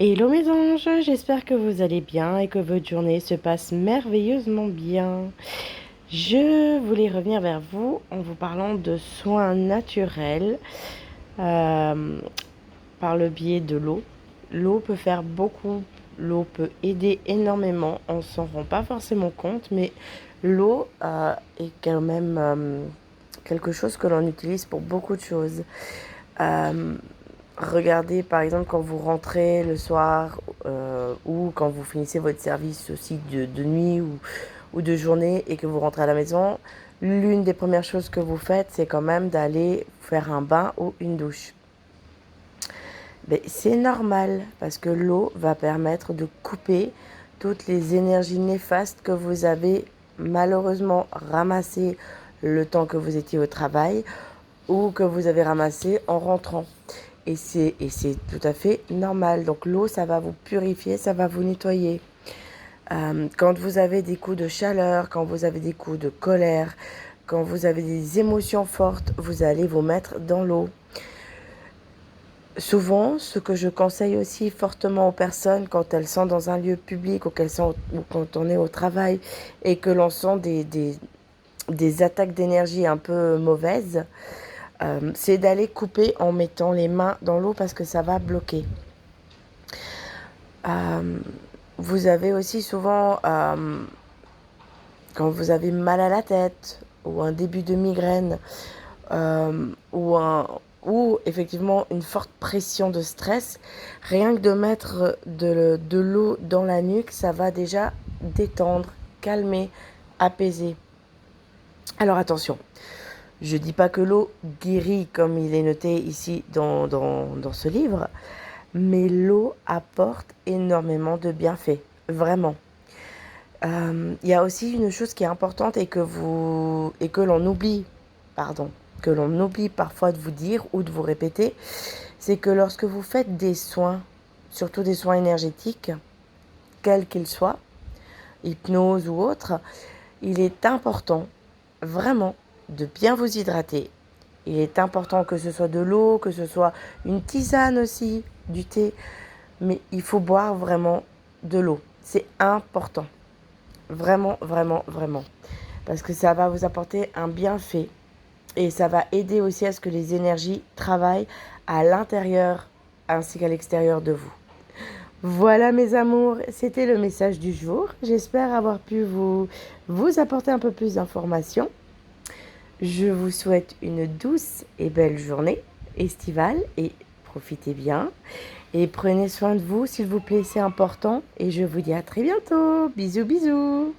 Hello mes anges, j'espère que vous allez bien et que votre journée se passe merveilleusement bien. Je voulais revenir vers vous en vous parlant de soins naturels euh, par le biais de l'eau. L'eau peut faire beaucoup, l'eau peut aider énormément, on ne s'en rend pas forcément compte, mais l'eau est quand même quelque chose que l'on utilise pour beaucoup de choses. Euh, Regardez par exemple quand vous rentrez le soir ou quand vous finissez votre service aussi de nuit ou de journée et que vous rentrez à la maison, l'une des premières choses que vous faites, c'est quand même d'aller faire un bain ou une douche. Mais c'est normal parce que l'eau va permettre de couper toutes les énergies néfastes que vous avez malheureusement ramassées le temps que vous étiez au travail ou que vous avez ramassé en rentrant. Et c'est tout à fait normal. Donc l'eau, ça va vous purifier, ça va vous nettoyer. Quand vous avez des coups de chaleur, quand vous avez des coups de colère, quand vous avez des émotions fortes, vous allez vous mettre dans l'eau. Souvent, ce que je conseille aussi fortement aux personnes quand elles sont dans un lieu public ou quand on est au travail et que l'on sent des attaques d'énergie un peu mauvaises, c'est d'aller couper en mettant les mains dans l'eau parce que ça va bloquer. Vous avez aussi souvent, quand vous avez mal à la tête ou un début de migraine ou effectivement une forte pression de stress, rien que de mettre de l'eau dans la nuque, ça va déjà détendre, calmer, apaiser. Alors attention, je ne dis pas que l'eau guérit comme il est noté ici dans ce livre, mais l'eau apporte énormément de bienfaits, vraiment. Il y a aussi une chose qui est importante et que l'on oublie, que l'on oublie parfois de vous dire ou de vous répéter, c'est que lorsque vous faites des soins, surtout des soins énergétiques, quels qu'ils soient, hypnose ou autre, il est important vraiment de bien vous hydrater. Il est important que ce soit de l'eau, que ce soit une tisane aussi, du thé, mais il faut boire vraiment de l'eau. C'est important. Vraiment, vraiment, vraiment. Parce que ça va vous apporter un bienfait et ça va aider aussi à ce que les énergies travaillent à l'intérieur ainsi qu'à l'extérieur de vous. Voilà mes amours, c'était le message du jour. J'espère avoir pu vous apporter un peu plus d'informations. Je vous souhaite une douce et belle journée estivale et profitez bien. Et prenez soin de vous, s'il vous plaît, c'est important. Et je vous dis à très bientôt. Bisous, bisous.